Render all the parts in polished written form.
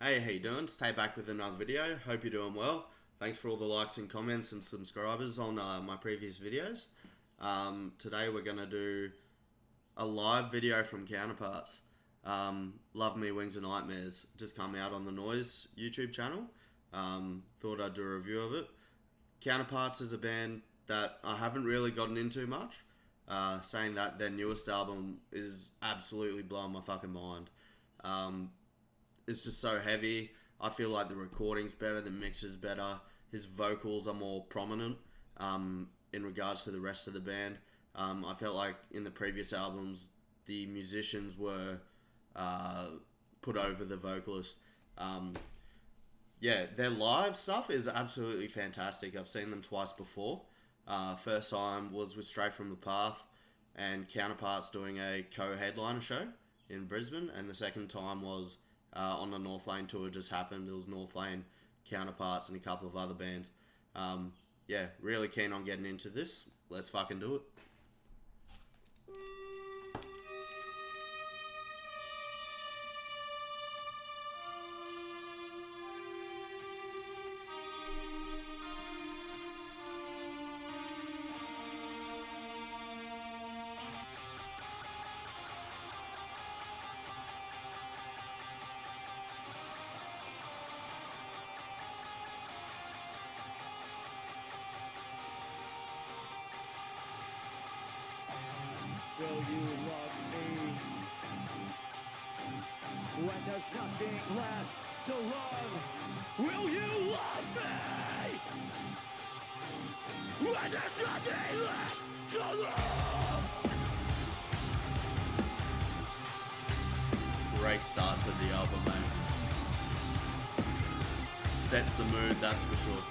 Hey, how you doing? It's Tay back with another video. Hope you're doing well. Thanks for all the likes and comments and subscribers on my previous videos. Today we're going to do a live video from Counterparts. Love Me, Wings and Nightmares just come out on the Noise YouTube channel. Thought I'd do a review of it. Counterparts is a band that I haven't really gotten into much. Saying that their newest album is absolutely blowing my fucking mind. It's just so heavy. I feel like the recording's better, the mix is better. His vocals are more prominent in regards to the rest of the band. I felt like in the previous albums, the musicians were put over the vocalist. Yeah, their live stuff is absolutely fantastic. I've seen them twice before. First time was with Straight From The Path and Counterparts doing a co-headliner show in Brisbane, and the second time was on the North Lane tour. Just happened. It was North Lane, Counterparts, and a couple of other bands. Yeah, really keen on getting into this. Let's fucking do it. Will you love me when there's nothing left to love? Will you love me when there's nothing left to love? Great start to the album, man. Sets the mood, that's for sure.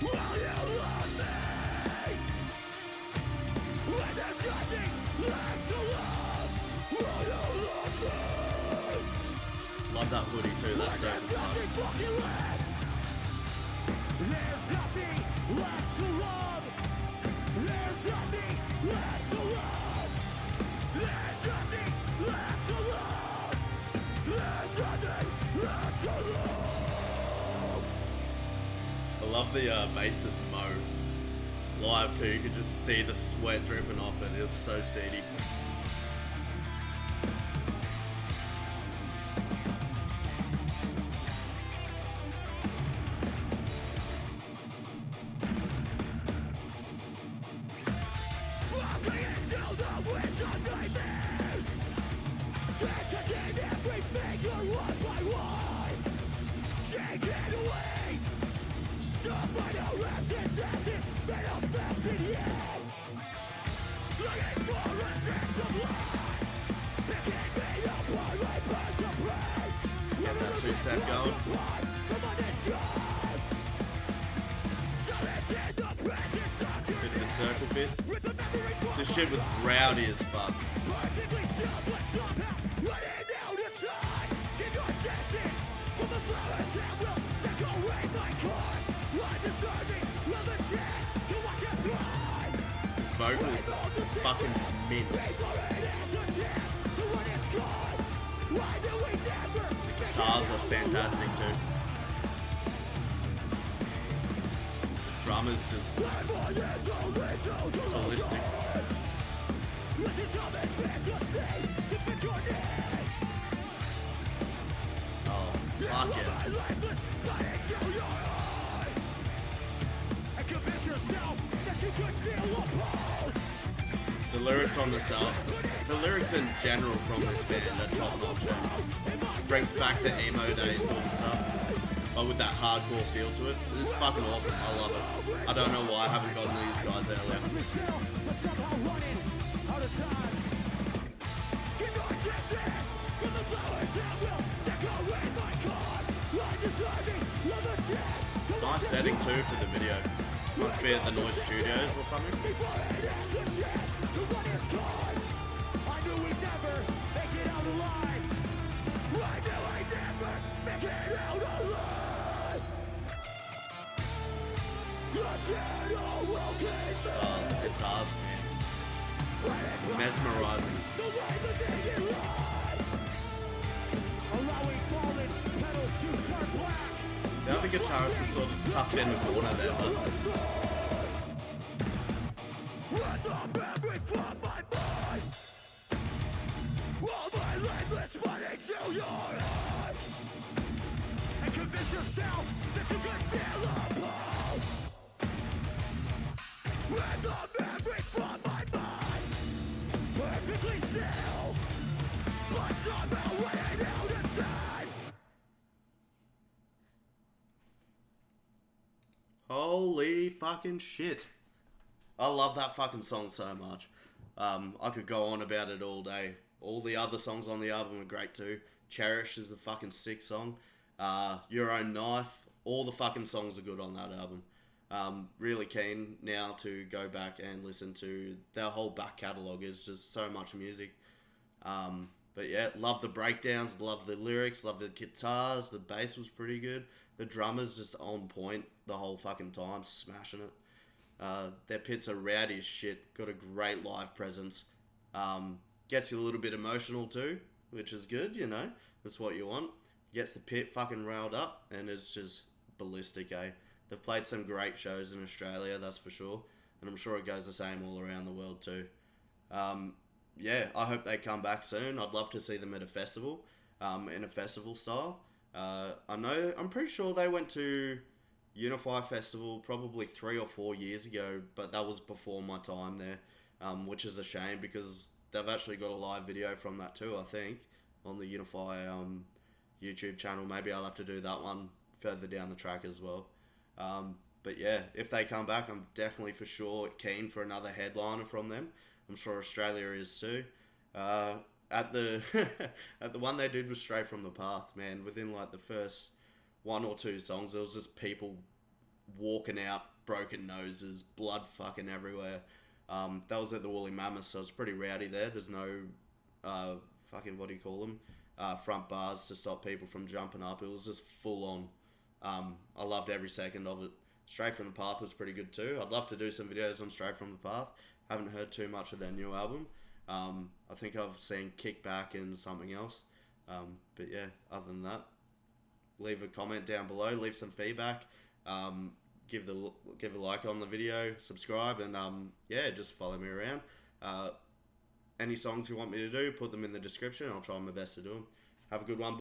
Will you love me? When there's nothing left to love, will you love me? Love that hoodie too, that's dope as fuck. There's nothing left to love. There's nothing left to love. There's nothing left to love. There's nothing left to love. I love the bassist Mo live too. You could just see the sweat dripping off it. It was so seedy. Walking into the winds of nightmares, touching everything you're one by one, shaking away the final absence it manifested yet. Looking for a sense of life, picking me apart like birds of prey. Get that two-step going. Bit of a circle bit. This shit was rowdy as fuck. Perfectly still, but somehow running out of time. Give your distance from the flowers that will decorate my cause. Undeserving of the chance to watch it fly. His vocals is fucking mint. The guitars are fantastic too. The drummers just ballistic. Oh, fuck yes. The lyrics on this album, the lyrics in general from this band are top notch. Brings back the emo days sort of stuff, but with that hardcore feel to it. It's fucking awesome. I love it. I don't know why I haven't gotten these guys earlier. Nice setting too for the video. This must be at the Noise Studios or something. Oh, the guitars, man. Mesmerizing. guitarist is sort of tucked in the corner there, but Let the memory from my mind, all my lifeless money to your eyes, and convince yourself that you can feel a pulse. Let the memory from my mind, perfectly still, but somehow weighing out in time. holy fucking shit. I love that fucking song so much. I could go on about it all day. All the other songs on the album are great too. Cherish is a fucking sick song. Your Own Knife. All the fucking songs are good on that album. Really keen now to go back and listen to their whole back catalogue. Is just so much music. But yeah, love the breakdowns, love the lyrics, love the guitars. The bass was pretty good. The drummer's just on point the whole fucking time, smashing it. Their pits are rowdy as shit. Got a great live presence. Gets you a little bit emotional too, which is good, you know. That's what you want. Gets the pit fucking riled up, and it's just ballistic, eh? They've played some great shows in Australia, that's for sure. And I'm sure it goes the same all around the world too. Yeah, I hope they come back soon. I'd love to see them at a festival, in a festival style. I'm pretty sure they went to Unify Festival probably 3 or 4 years ago, but that was before my time there, which is a shame because they've actually got a live video from that too, I think, on the Unify YouTube channel. Maybe I'll have to do that one further down the track as well. But yeah, if they come back, I'm definitely for sure keen for another headliner from them. I'm sure Australia is too. At the at the one they did was Straight From The Path, man. Within like the first 1 or 2 songs, there was just people walking out, broken noses, blood fucking everywhere. That was at the Woolly Mammoth, so it's pretty rowdy there. There's no fucking, what do you call them? Front bars to stop people from jumping up. It was just full on. I loved every second of it. Straight From The Path was pretty good too. I'd love to do some videos on Straight From The Path. Haven't heard too much of their new album. I think I've seen Kickback and something else. But yeah, other than that, leave a comment down below, leave some feedback, give a like on the video, subscribe, and yeah, just follow me around. Any songs you want me to do, put them in the description. I'll try my best to do them. Have a good one.